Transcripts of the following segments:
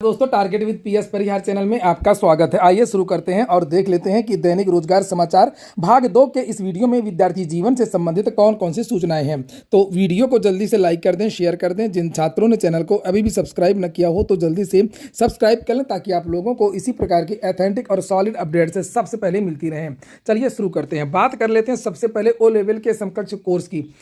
दोस्तों, target with PS Parihar channel में आपका स्वागत है। आइए शुरू करते हैं और देख लेते हैं कि दैनिक रोजगार समाचार भाग 2 के इस वीडियो में विद्यार्थी जीवन से संबंधित कौन कौन सी सूचनाएं हैं। तो वीडियो को जल्दी से लाइक कर दें, शेयर कर दें। जिन छात्रों ने चैनल को अभी भी सब्सक्राइब न किया हो तो जल्दी से सब्सक्राइब कर लें ताकि आप लोगों को इसी प्रकार की ऑथेंटिक और सॉलिड अपडेट से सबसे पहले मिलती रहें। चलिए शुरू करते हैं। बात कर लेते हैं सबसे पहले ओ लेवल के समकक्ष कोर्स की।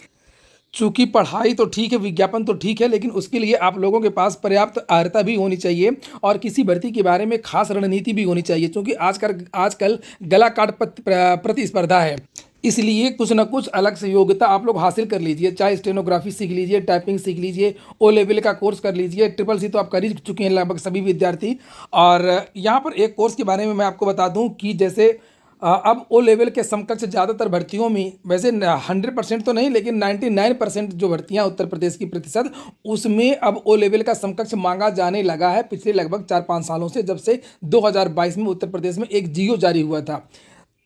चूंकि पढ़ाई तो ठीक है, विज्ञापन तो ठीक है, लेकिन उसके लिए आप लोगों के पास पर्याप्त अर्हता भी होनी चाहिए और किसी भर्ती के बारे में खास रणनीति भी होनी चाहिए। क्योंकि आजकल गला काट प्रतिस्पर्धा है, इसलिए कुछ ना कुछ अलग से योग्यता आप लोग हासिल कर लीजिए। चाहे स्टेनोग्राफी सीख लीजिए, टाइपिंग सीख लीजिए, ओ लेवल का कोर्स कर लीजिए। ट्रिपल सी तो आप कर ही चुके हैं लगभग सभी विद्यार्थी। और यहाँ पर एक कोर्स के बारे में मैं आपको बता दूँ कि जैसे अब ओ लेवल के समकक्ष ज़्यादातर भर्तियों में, वैसे 100% तो नहीं लेकिन 99% जो भर्तियां उत्तर प्रदेश की प्रतिशत, उसमें अब ओ लेवल का समकक्ष मांगा जाने लगा है पिछले लगभग 4-5 सालों से, जब से 2022 में उत्तर प्रदेश में एक जियो जारी हुआ था।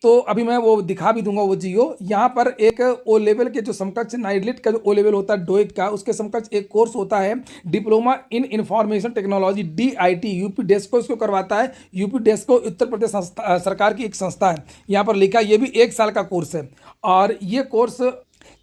तो अभी मैं वो दिखा भी दूंगा वो जियो। यहाँ पर एक ओ लेवल के जो समकक्ष नाइडलेट का जो ओ लेवल होता है डोइक का, उसके समकक्ष एक कोर्स होता है diploma in information technology DIT। UP Desco इसको करवाता है। यूपी डेस्को उत्तर प्रदेश सरकार की एक संस्था है। यहाँ पर लिखा ये भी 1 साल का कोर्स है। और ये कोर्स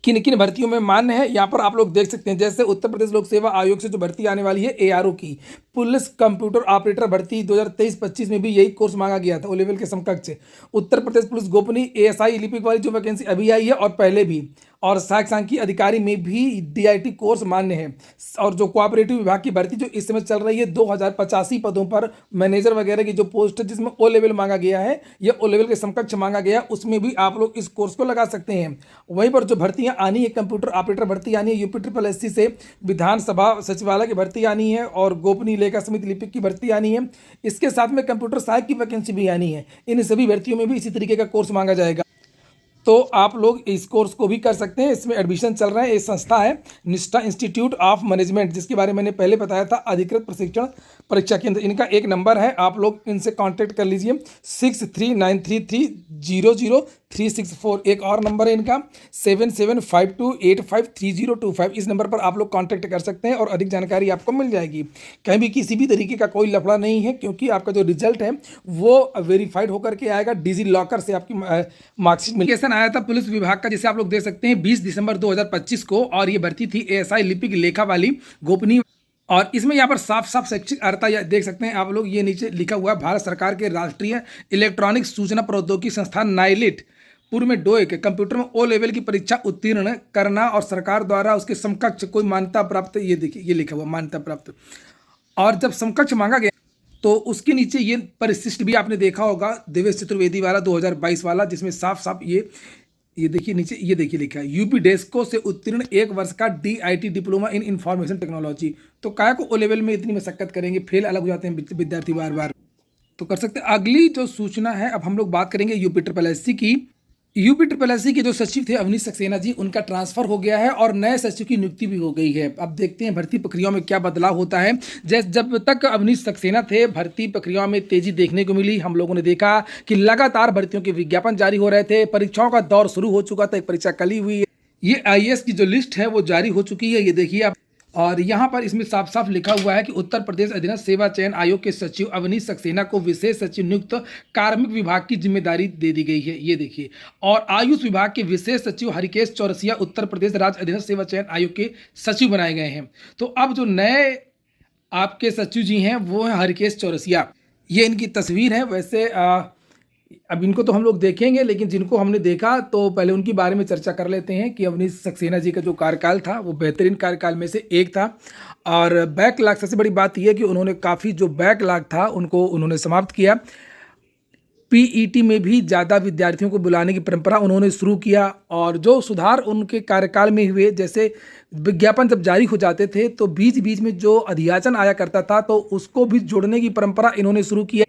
किन किन भर्तियों में मान्य है यहाँ पर आप लोग देख सकते हैं। जैसे उत्तर प्रदेश लोक सेवा आयोग से जो भर्ती आने वाली है ARO की, पुलिस कंप्यूटर ऑपरेटर भर्ती 2023-25 में भी यही कोर्स मांगा गया था ओ लेवल के समकक्ष। उत्तर प्रदेश पुलिस गोपनीय ASI लिपिक वाली जो वैकेंसी अभी आई है और पहले भी, और सहायक सांख्यिकी अधिकारी में भी DIT कोर्स मान्य है। और जो कोऑपरेटिव विभाग की भर्ती जो इस समय चल रही है 2085 पदों पर मैनेजर वगैरह की जो पोस्ट है जिसमें ओ लेवल मांगा गया है, या ओ लेवल के समकक्ष मांगा गया, उसमें भी आप लोग इस कोर्स को लगा सकते हैं। वहीं पर जो भर्तियां आनी है, कंप्यूटर ऑपरेटर भर्ती आनी है यूपी SSC से, विधानसभा सचिवालय की भर्ती आनी है और गोपनीय लेखा समिति लिपिक की भर्ती आनी है। इसके साथ में कंप्यूटर सहायक की वैकेंसी भी आनी है। इन सभी भर्तियों में भी इसी तरीके का कोर्स मांगा जाएगा। तो आप लोग इस कोर्स को भी कर सकते हैं। इसमें एडमिशन चल रहा है। ये संस्था है निष्ठा इंस्टीट्यूट ऑफ मैनेजमेंट, जिसके बारे में मैंने पहले बताया था, अधिकृत प्रशिक्षण परीक्षा केंद्र। इनका एक नंबर है, आप लोग इनसे कांटेक्ट कर लीजिए 6393300364। एक और नंबर है इनका 7752853025। इस नंबर पर आप लोग कांटेक्ट कर सकते हैं और अधिक जानकारी आपको मिल जाएगी। कहीं भी किसी भी तरीके का कोई लफड़ा नहीं है, क्योंकि आपका जो रिजल्ट है वो वेरीफाइड होकर के आएगा। डिजी लॉकर से आपकी मार्कशीट नोटिफिकेशन आया था पुलिस विभाग का, जिसे आप लोग देख सकते हैं 20 दिसंबर 2025 को। और ये भर्ती थी ASI लिपिक लेखा वाली गोपनीय। और इसमें यहाँ पर साफ साफ शैक्षिक अर्हता देख सकते हैं आप लोग। ये नीचे लिखा हुआ है भारत सरकार के राष्ट्रीय इलेक्ट्रॉनिक सूचना प्रौद्योगिकी संस्थान नाइलिट पूर्व में डोइक कंप्यूटर में ओ लेवल की परीक्षा उत्तीर्ण करना और सरकार द्वारा उसके समकक्ष कोई मान्यता प्राप्त, ये देखिए ये लिखा हुआ मान्यता प्राप्त। और जब समकक्ष मांगा गया तो उसके नीचे ये परिशिष्ट भी आपने देखा होगा, देवेश चतुर्वेदी वाला 2022 वाला, जिसमें साफ साफ ये देखिए नीचे ये देखिए लिखा है यूपी डेस्को से उत्तीर्ण 1 वर्ष का DIT diploma in information technology. तो काय को ओ लेवल में इतनी मशक्कत करेंगे, फेल अलग हो जाते हैं विद्यार्थी बार बार। तो कर सकते हैं। अगली जो सूचना है, अब हम लोग बात करेंगे यूपी SSC की। यूपी SSC के जो सचिव थे अवनीश सक्सेना जी, उनका ट्रांसफर हो गया है और नए सचिव की नियुक्ति भी हो गई है। अब देखते हैं भर्ती प्रक्रिया में क्या बदलाव होता है। जब तक अवनीश सक्सेना थे, भर्ती प्रक्रिया में तेजी देखने को मिली। हम लोगों ने देखा कि लगातार भर्तियों के विज्ञापन जारी हो रहे थे। परीक्षाओं का दौर शुरू हो चुका था, एक परीक्षा कल ही हुई है। ये IAS की जो लिस्ट है वो जारी हो चुकी है, ये देखिए आप। और यहाँ पर इसमें साफ साफ लिखा हुआ है कि उत्तर प्रदेश अधीनस्थ सेवा चयन आयोग के सचिव अवनीश सक्सेना को विशेष सचिव नियुक्त कार्मिक विभाग की जिम्मेदारी दे दी गई है, ये देखिए। और आयुष विभाग के विशेष सचिव हरिकेश चौरसिया उत्तर प्रदेश राज्य अधीनस्थ सेवा चयन आयोग के सचिव बनाए गए हैं। तो अब जो नए आपके सचिव जी हैं वो हैं हरिकेश चौरसिया। ये इनकी तस्वीर है। वैसे अब इनको तो हम लोग देखेंगे, लेकिन जिनको हमने देखा तो पहले उनके बारे में चर्चा कर लेते हैं कि अवनीश सक्सेना जी का जो कार्यकाल था वो बेहतरीन कार्यकाल में से एक था। और बैकलॉग, सबसे बड़ी बात यह कि उन्होंने काफ़ी जो बैकलॉग था उनको उन्होंने समाप्त किया। PET में भी ज़्यादा विद्यार्थियों को बुलाने की परंपरा उन्होंने शुरू किया। और जो सुधार उनके कार्यकाल में हुए, जैसे विज्ञापन जब जारी हो जाते थे तो बीच बीच में जो अधियाचन आया करता था तो उसको भी जोड़ने की परंपरा इन्होंने शुरू किया।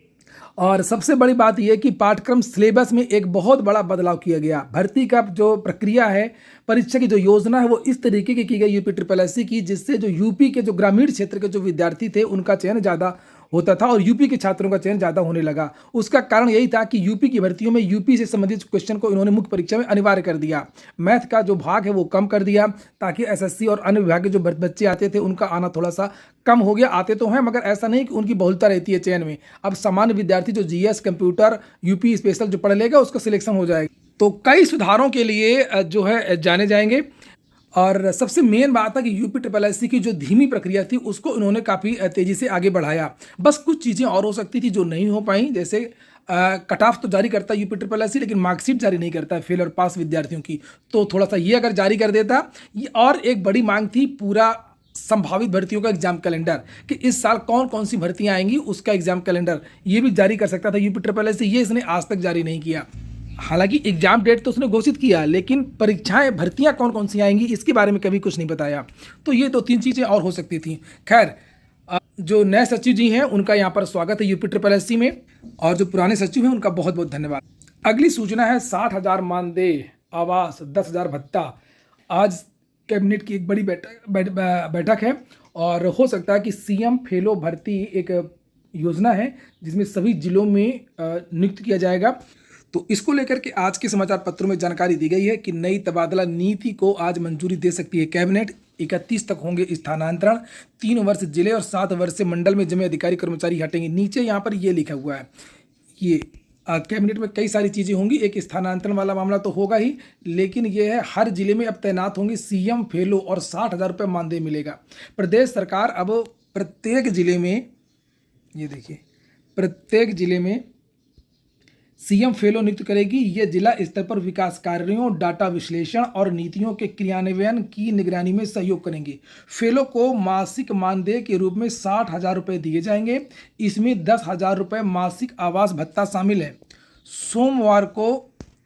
और सबसे बड़ी बात यह कि पाठ्यक्रम सिलेबस में एक बहुत बड़ा बदलाव किया गया। भर्ती का जो प्रक्रिया है, परीक्षा की जो योजना है वो इस तरीके की गई यूपी SSC की, जिससे जो यूपी के जो ग्रामीण क्षेत्र के जो विद्यार्थी थे उनका चयन ज़्यादा होता था और यूपी के छात्रों का चयन ज़्यादा होने लगा। उसका कारण यही था कि यूपी की भर्तियों में यूपी से संबंधित क्वेश्चन को इन्होंने मुख्य परीक्षा में अनिवार्य कर दिया। मैथ का जो भाग है वो कम कर दिया ताकि एसएससी और अन्य विभाग के जो बच्चे आते थे उनका आना थोड़ा सा कम हो गया। आते तो हैं मगर ऐसा नहीं कि उनकी बहुलता रहती है चयन में। अब सामान्य विद्यार्थी जो जीएस, कंप्यूटर, यूपी स्पेशल जो पढ़ लेगा उसका सिलेक्शन हो जाएगा। तो कई सुधारों के लिए जो है जाने जाएंगे और सबसे मेन बात है कि यूपी ट्रिपल एससी की जो धीमी प्रक्रिया थी उसको इन्होंने काफ़ी तेज़ी से आगे बढ़ाया। बस कुछ चीज़ें और हो सकती थी जो नहीं हो पाई, जैसे कट ऑफ तो जारी करता है यूपी ट्रिपल एससी लेकिन मार्कशीट जारी नहीं करता है फेल और पास विद्यार्थियों की। तो थोड़ा सा ये अगर जारी कर देता। ये और एक बड़ी मांग थी पूरा संभावित भर्तियों का एग्जाम कैलेंडर कि इस साल कौन कौन सी भर्तियां आएंगी उसका एग्जाम कैलेंडर ये भी जारी कर सकता था यूपी ट्रिपल एससी। ये इसने आज तक जारी नहीं किया। हालांकि एग्जाम डेट तो उसने घोषित किया लेकिन परीक्षाएं भर्तियां कौन कौन सी आएंगी इसके बारे में कभी कुछ नहीं बताया। तो ये 2-3 चीज़ें और हो सकती थी। खैर, जो नए सचिव जी हैं उनका यहाँ पर स्वागत है यूपी ट्रिपल एससी में और जो पुराने सचिव हैं उनका बहुत बहुत धन्यवाद। अगली सूचना है 60,000 मानदेय आवास, 10,000 भत्ता। आज कैबिनेट की एक बड़ी बैठक है और हो सकता है कि सीएम फेलो भर्ती एक योजना है जिसमें सभी जिलों में नियुक्त किया जाएगा। तो इसको लेकर के आज के समाचार पत्रों में जानकारी दी गई है कि नई तबादला नीति को आज मंजूरी दे सकती है कैबिनेट। 31 तक होंगे स्थानांतरण। 3 वर्ष जिले और 7 वर्ष से मंडल में जमे अधिकारी कर्मचारी हटेंगे। नीचे यहाँ पर ये लिखा हुआ है। ये कैबिनेट में कई सारी चीज़ें होंगी। एक स्थानांतरण वाला मामला तो होगा ही लेकिन ये है हर जिले में अब तैनात होंगे सीएम फेलो और 60,000 रुपये मानदेय मिलेगा। प्रदेश सरकार अब प्रत्येक जिले में, ये देखिए, प्रत्येक जिले में सीएम फेलो नियुक्त करेगी। ये जिला स्तर पर विकास कार्यों, डाटा विश्लेषण और नीतियों के क्रियान्वयन की निगरानी में सहयोग करेंगे। फेलो को मासिक मानदेय के रूप में 60,000 रुपये दिए जाएंगे। इसमें 10,000 रुपये मासिक आवास भत्ता शामिल है। सोमवार को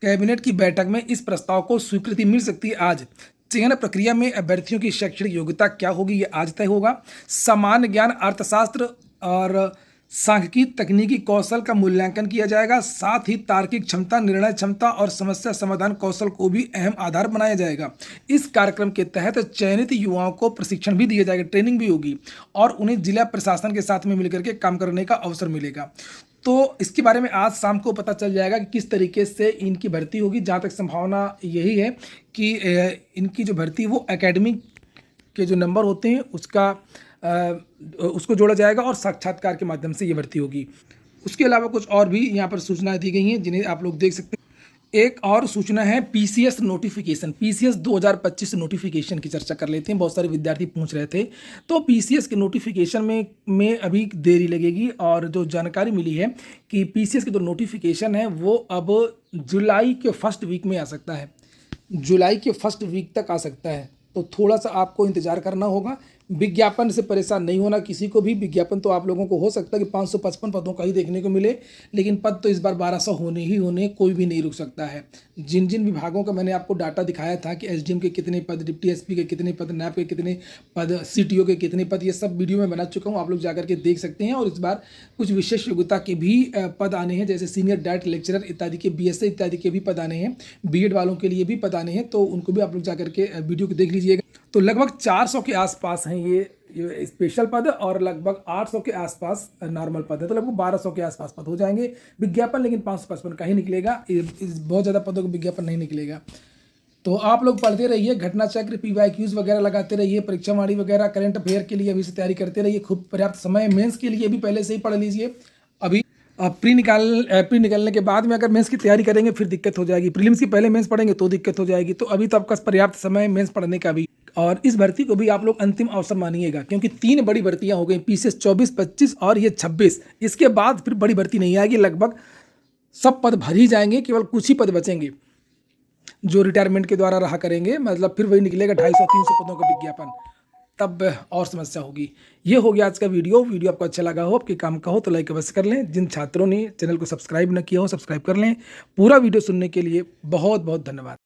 कैबिनेट की बैठक में इस प्रस्ताव को स्वीकृति मिल सकती है। आज चयन प्रक्रिया में अभ्यर्थियों की शैक्षणिक योग्यता क्या होगी ये आज तय होगा। सामान्य ज्ञान, अर्थशास्त्र और सांख्यिकी तकनीकी कौशल का मूल्यांकन किया जाएगा। साथ ही तार्किक क्षमता, निर्णय क्षमता और समस्या समाधान कौशल को भी अहम आधार बनाया जाएगा। इस कार्यक्रम के तहत चयनित युवाओं को प्रशिक्षण भी दिया जाएगा, ट्रेनिंग भी होगी और उन्हें जिला प्रशासन के साथ में मिलकर के काम करने का अवसर मिलेगा। तो इसके बारे में आज शाम को पता चल जाएगा कि किस तरीके से इनकी भर्ती होगी। जहाँ तक संभावना यही है कि इनकी जो भर्ती वो एकेडमिक के जो नंबर होते हैं उसको जोड़ा जाएगा और साक्षात्कार के माध्यम से ये भर्ती होगी। उसके अलावा कुछ और भी यहाँ पर सूचनाएं दी गई हैं जिन्हें आप लोग देख सकते हैं। एक और सूचना है पीसीएस नोटिफिकेशन। पीसीएस 2025 नोटिफिकेशन की चर्चा कर लेते हैं। बहुत सारे विद्यार्थी पूछ रहे थे। तो पीसीएस के नोटिफिकेशन में अभी देरी लगेगी और जो जानकारी मिली है कि पीसीएस की जो नोटिफिकेशन है वो अब जुलाई के फर्स्ट वीक में आ सकता है। जुलाई के फर्स्ट वीक तक आ सकता है। तो थोड़ा सा आपको इंतजार करना होगा। विज्ञापन से परेशान नहीं होना किसी को भी। विज्ञापन तो आप लोगों को हो सकता है कि 555 पदों का ही देखने को मिले लेकिन पद तो इस बार 1200 होने ही होने, कोई भी नहीं रुक सकता है। जिन जिन विभागों का मैंने आपको डाटा दिखाया था कि एसडीएम के कितने पद, डिप्टी एसपी के कितने पद, नैब के कितने पद, सीटीओ के कितने पद, ये सब वीडियो में बना चुका हूँ। आप लोग जाकर के देख सकते हैं। और इस बार कुछ विशेष योग्यता के भी पद आने हैं जैसे सीनियर डाइट लेक्चरर इत्यादि के, बीएसए इत्यादि के भी पद आने हैं। बीएड वालों के लिए भी पद आने हैं तो उनको भी आप लोग जाकर के वीडियो को देख लीजिएगा। तो लगभग 400 के आसपास हैं ये स्पेशल पद और लगभग 800 के आसपास नॉर्मल पद है। तो लगभग 1200 के आसपास पद हो जाएंगे। विज्ञापन लेकिन 555 का ही निकलेगा। बहुत ज़्यादा पदों का विज्ञापन नहीं निकलेगा। तो आप लोग पढ़ते रहिए, घटना चक्र, PYQs वगैरह लगाते रहिए, परीक्षा वाणी वगैरह, करंट अफेयर के लिए अभी से तैयारी करते रहिए। खूब पर्याप्त समय मेंस के लिए भी पहले से ही पढ़ लीजिए। अभी प्री निकालने के बाद में अगर मेंस की तैयारी करेंगे फिर दिक्कत हो जाएगी। प्रीलिम्स की पहले मेंस पढ़ेंगे तो दिक्कत हो जाएगी। तो अभी तो आपका पर्याप्त समय मेंस पढ़ने का भी। और इस भर्ती को भी आप लोग अंतिम अवसर मानिएगा क्योंकि 3 बड़ी भर्तियां हो गई, पीसीएस 24, 25 और ये 26। इसके बाद फिर बड़ी भर्ती नहीं आएगी। लगभग सब पद भर ही जाएंगे, केवल कुछ ही पद बचेंगे जो रिटायरमेंट के द्वारा रहा करेंगे। मतलब फिर वही निकलेगा 250-300 पदों का विज्ञापन, तब और समस्या होगी। ये हो गया आज का वीडियो आपको अच्छा लगा हो, आपके काम का हो तो लाइक अवश्य कर लें। जिन छात्रों ने चैनल को सब्सक्राइब न किया हो सब्सक्राइब कर लें। पूरा वीडियो सुनने के लिए बहुत बहुत धन्यवाद।